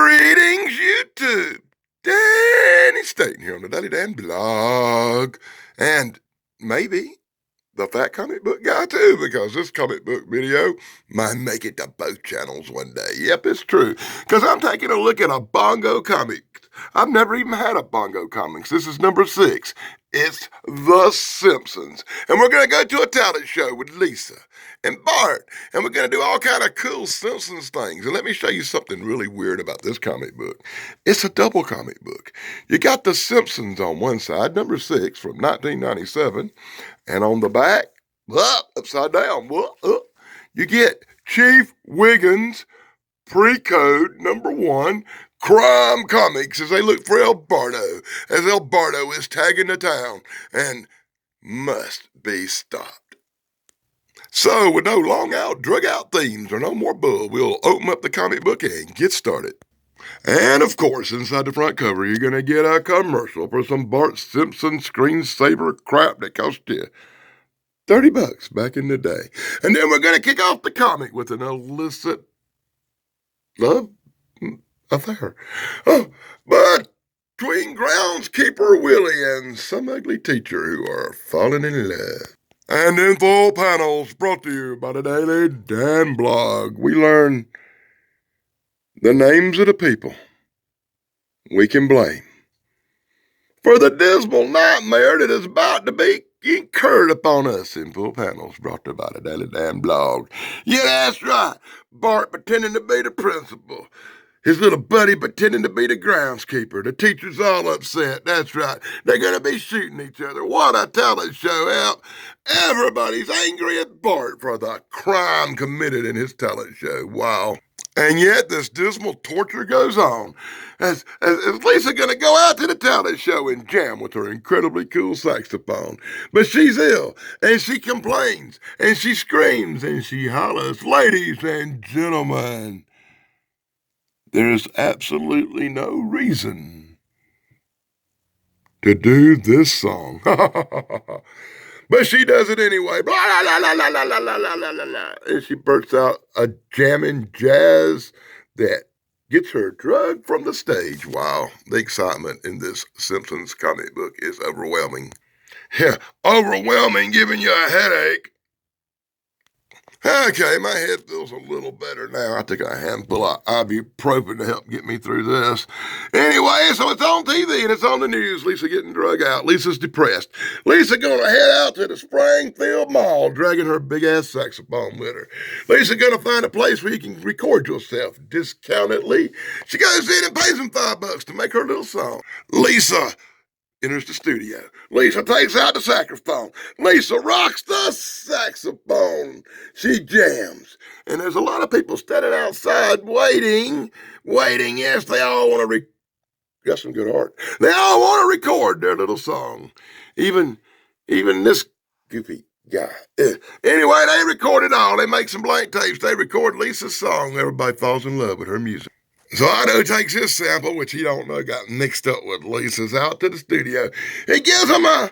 Greetings, YouTube. Danny Staten here on the Daily Dan blog. And maybe the Fat Comic Book Guy too, because this comic book video might make it to both channels one day. Yep, it's true. Because I'm taking a look at a bongo comic. I've never even had a bongo comics. This is number 6. It's The Simpsons. And we're going to go to a talent show with Lisa and Bart. And we're going to do all kind of cool Simpsons things. And let me show you something really weird about this comic book. It's a double comic book. You got The Simpsons on one side, number 6 from 1997. And on the back, upside down, you get Chief Wiggins pre-code number 1, Crime Comics, as they look for Alberto, as Alberto is tagging the town and must be stopped. So, with no long-out, drug-out themes or no more bull, we'll open up the comic book and get started. And, of course, inside the front cover, you're going to get a commercial for some Bart Simpson screensaver crap that cost you $30 back in the day. And then we're going to kick off the comic with an illicit love affair. But between groundskeeper Willie and some ugly teacher who are falling in love. And info panels brought to you by the Daily Dan blog. We learn the names of the people we can blame for the dismal nightmare that is about to be incurred upon us. Info panels brought to you by the Daily Dan blog. Yeah, that's right. Bart pretending to be the principal. His little buddy pretending to be the groundskeeper. The teacher's all upset. That's right. They're going to be shooting each other. What a talent show out. Everybody's angry at Bart for the crime committed in his talent show. Wow. And yet this dismal torture goes on. As Lisa going to go out to the talent show and jam with her incredibly cool saxophone. But she's ill, and she complains, and she screams, and she hollers, "Ladies and gentlemen, there's absolutely no reason to do this song." But she does it anyway. Blah, blah, blah, blah, blah, blah, blah, blah, blah, blah. And she bursts out a jamming jazz that gets her drugged from the stage. Wow, the excitement in this Simpsons comic book is overwhelming. Yeah, overwhelming, giving you a headache. Okay, my head feels a little better now. I took a handful of ibuprofen to help get me through this. Anyway, so it's on TV and it's on the news. Lisa getting drug out. Lisa's depressed. Lisa gonna head out to the Springfield Mall, dragging her big-ass saxophone with her. Lisa gonna find a place where you can record yourself discountedly. She goes in and pays him $5 to make her little song. Lisa enters the studio. Lisa takes out the saxophone. Lisa rocks the saxophone. She jams. And there's a lot of people standing outside waiting. Yes, they all want to got some good art. They all want to record their little song. Even this goofy guy. Anyway, they record it all. They make some blank tapes. They record Lisa's song. Everybody falls in love with her music. So Otto takes his sample, which he don't know got mixed up with Lisa's, out to the studio. He gives him a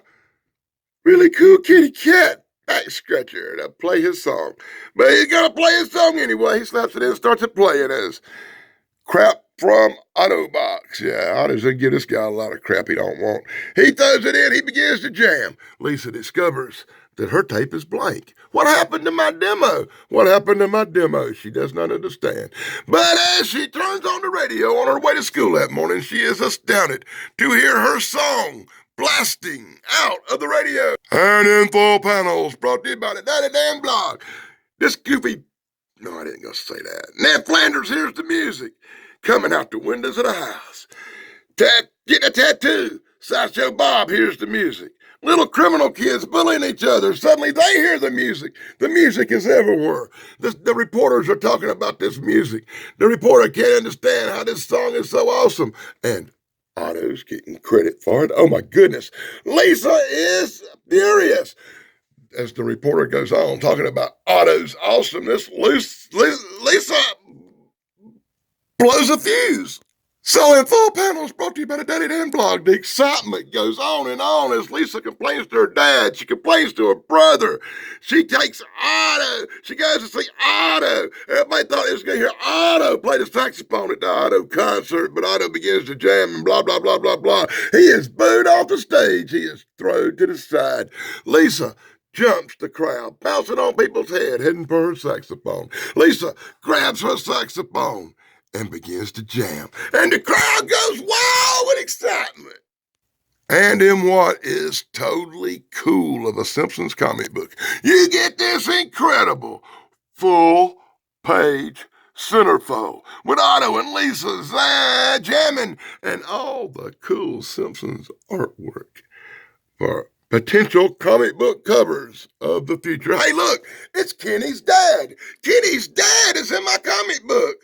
really cool kitty cat back scratcher to play his song. But he's going to play his song anyway. He slaps it in and starts it playing as crap from Otto box. Yeah, Otto's going to give this guy a lot of crap he don't want. He throws it in. He begins to jam. Lisa discovers that her tape is blank. What happened to my demo? What happened to my demo? She does not understand. But as she turns on the radio on her way to school that morning, she is astounded to hear her song blasting out of the radio. And info panels brought to you by the Daily Dan blog. This goofy... No, I didn't go say that. Ned Flanders hears the music coming out the windows of the house. Getting a tattoo. Sideshow Bob hears the music. Little criminal kids bullying each other. Suddenly they hear the music. The music is everywhere. The reporters are talking about this music. The reporter can't understand how this song is so awesome. And Otto's getting credit for it. Oh my goodness. Lisa is furious. As the reporter goes on talking about Otto's awesomeness, Lisa blows a fuse. So in full panels brought to you by the Daddy Dan blog, the excitement goes on and on as Lisa complains to her dad. She complains to her brother. She takes Otto. She goes to see Otto. Everybody thought he was going to hear Otto play the saxophone at the Otto concert, but Otto begins to jam and blah, blah, blah, blah, blah. He is booed off the stage. He is thrown to the side. Lisa jumps the crowd, bouncing on people's head, heading for her saxophone. Lisa grabs her saxophone and begins to jam. And the crowd goes wild with excitement. And in what is totally cool of a Simpsons comic book, you get this incredible full page centerfold with Otto and Lisa jamming and all the cool Simpsons artwork for potential comic book covers of the future. Hey, look, it's Kenny's dad. Kenny's dad is in my comic book.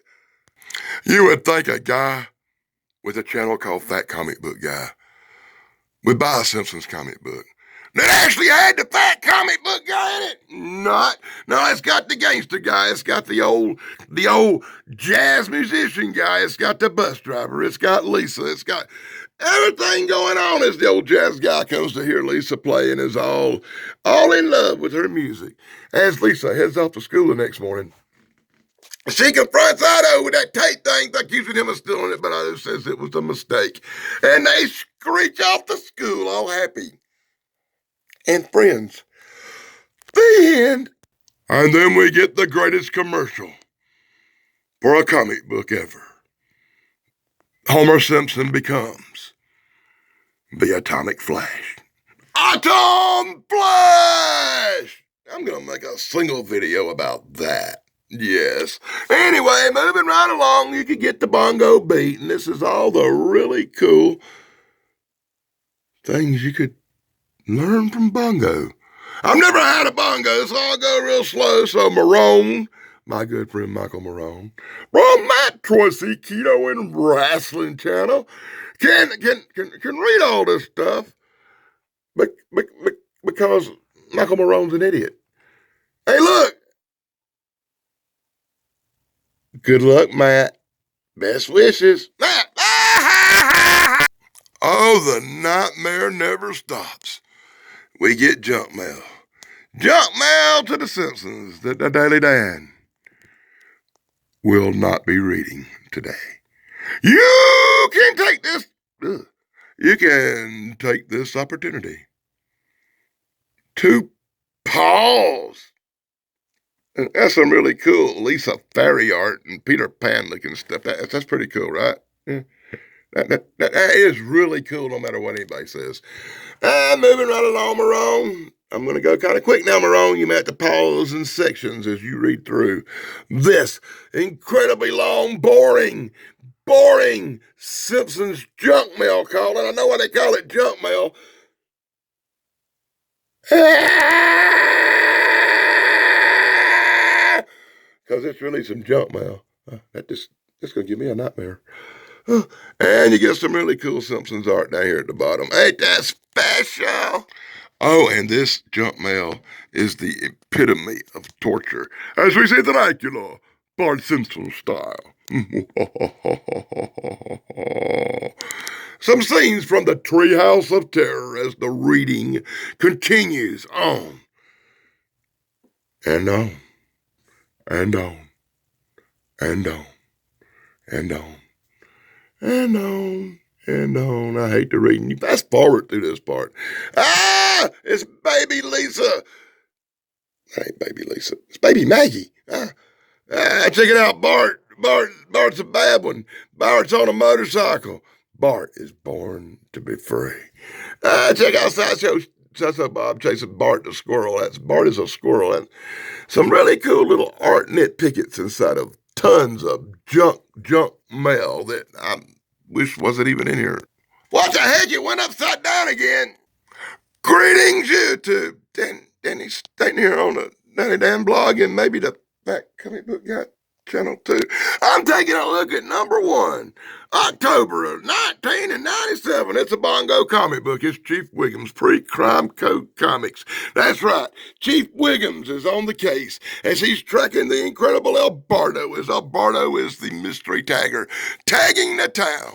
You would think a guy with a channel called Fat Comic Book Guy would buy a Simpsons comic book that actually had the fat comic book guy in it. Not. No, it's got the gangster guy. It's got the old jazz musician guy. It's got the bus driver. It's got Lisa. It's got everything going on as the old jazz guy comes to hear Lisa play and is all in love with her music. As Lisa heads off to school the next morning, she confronts Otto with that tape thing, accusing him of stealing it, but Otto says it was a mistake. And they screech off to school all happy. And friends, the end. And then we get the greatest commercial for a comic book ever. Homer Simpson becomes the Atomic Flash. Atom Flash! I'm going to make a single video about that. Yes. Anyway, moving right along, you could get the bongo beat, and this is all the really cool things you could learn from bongo. I've never had a bongo, so I'll go real slow. So Marone, my good friend Michael Marone, from Matt Troisi Keto and Wrestling Channel, can read all this stuff, because Michael Marone's an idiot. Hey, look. Good luck, Matt. Best wishes. Matt. Oh, the nightmare never stops. We get junk mail. Junk mail to the Simpsons that the Daily Dan will not be reading today. You can take this. You can take this opportunity to pause. That's some really cool Lisa Fairy art and Peter Pan looking stuff. That's pretty cool, right? Yeah. That is really cool no matter what anybody says. Moving right along, Marone. I'm going to go kind of quick now, Marone. You may have to pause in sections as you read through this incredibly long, boring Simpsons junk mail call. And I know why they call it junk mail. Because it's really some junk mail. That's going to give me a nightmare. And you get some really cool Simpsons art down here at the bottom. Ain't that special? Oh, and this junk mail is the epitome of torture, as we see Dracula, Bart Simpson style. Some scenes from the Treehouse of Terror as the reading continues on and on and on and on and on and on and on. I hate to read. You fast forward through this part. It's baby Lisa. That ain't baby Lisa. It's baby Maggie. Check it out, Bart. Bart's a bad one. Bart's on a motorcycle. Bart is born to be free. Check out Sideshow Bob chasing Bart the squirrel. Bart is a squirrel. And some really cool little art nitpickets inside of tons of junk mail that I wish wasn't even in here. What the heck? It went upside down again. Greetings, YouTube. Danny staying here on the Danny Dan blog and maybe the Fat Comic Book Guy Channel 2. I'm taking a look at number 1, October of 1997. It's a Bongo comic book. It's Chief Wiggum's Pre-Crime Code Comics. That's right. Chief Wiggums is on the case as he's tracking the incredible El Bardo, as El Bardo is the mystery tagger, tagging the town.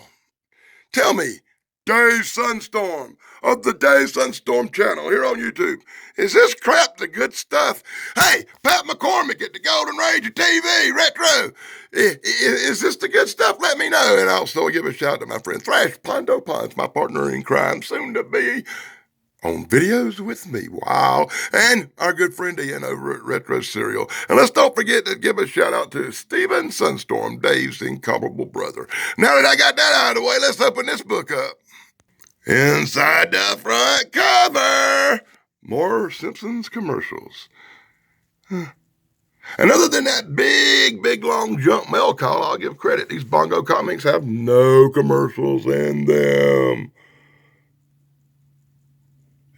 Tell me, Dave Sunstorm of the Dave Sunstorm channel here on YouTube, is this crap the good stuff? Hey, Pat McCormick at the Golden Ranger TV Retro, is this the good stuff? Let me know. And also give a shout out to my friend Thrash Pondo Pons, my partner in crime, soon to be on videos with me. Wow. And our good friend Ian over at Retro Serial. And let's don't forget to give a shout out to Steven Sunstorm, Dave's incomparable brother. Now that I got that out of the way, let's open this book up. Inside the front cover, more Simpsons commercials. And other than that big, long junk mail call, I'll give credit. These Bongo comics have no commercials in them.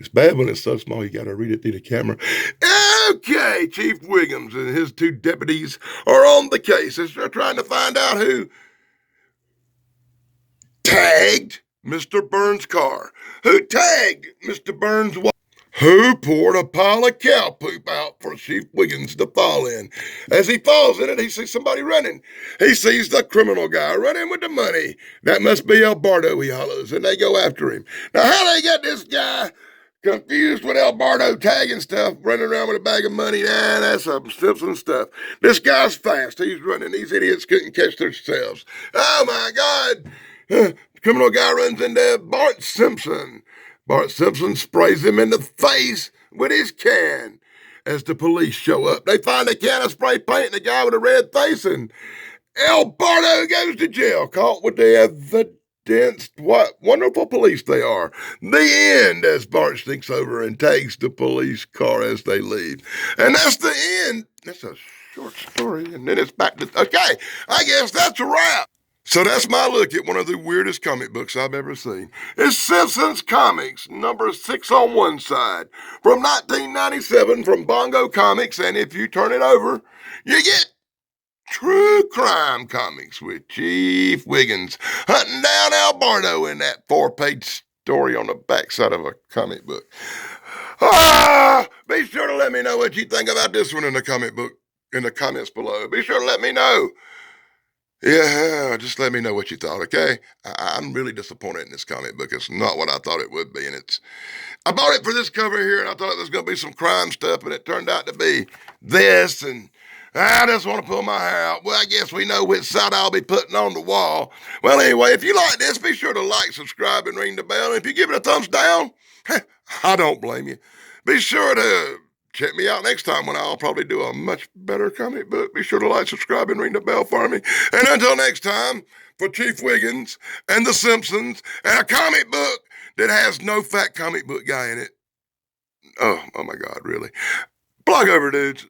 It's bad when it's so small you got to read it through the camera. Okay, Chief Wiggums and his 2 deputies are on the case as they're trying to find out who tagged Mr. Burns' car, who tagged Mr. Burns' wife, who poured a pile of cow poop out for Chief Wiggins to fall in. As he falls in it, he sees somebody running. He sees the criminal guy running with the money. That must be El Bardo, he hollers, and they go after him. Now, how they get this guy confused with El Bardo tagging stuff, running around with a bag of money? Nah, that's some Simpsons stuff. This guy's fast. He's running. These idiots couldn't catch themselves. Oh, my God. The criminal guy runs into Bart Simpson. Bart Simpson sprays him in the face with his can. As the police show up, they find a can of spray paint and a guy with a red face, and El Bardo goes to jail, caught with the evidence. What wonderful police they are. The end, as Bart sneaks over and tags the police car as they leave. And that's the end. That's a short story, and then it's back to, okay, I guess that's a wrap. So that's my look at one of the weirdest comic books I've ever seen. It's Simpsons Comics, number 6 on one side, from 1997 from Bongo Comics, and if you turn it over, you get True Crime Comics with Chief Wiggins hunting down El Bardo in that 4-page story on the backside of a comic book. Be sure to let me know what you think about this one in the comic book, in the comments below. Be sure to let me know. Yeah, just let me know what you thought, okay? I'm really disappointed in this comic book. It's not what I thought it would be, and I bought it for this cover here, and I thought it was going to be some crime stuff, and it turned out to be this, and I just want to pull my hair out. Well, I guess we know which side I'll be putting on the wall. Well, anyway, if you like this, be sure to like, subscribe, and ring the bell. And if you give it a thumbs down, I don't blame you. Be sure to check me out next time when I'll probably do a much better comic book. Be sure to like, subscribe, and ring the bell for me. And until next time, for Chief Wiggins and The Simpsons and a comic book that has no fat comic book guy in it. Oh my God, really. Blog over, dudes.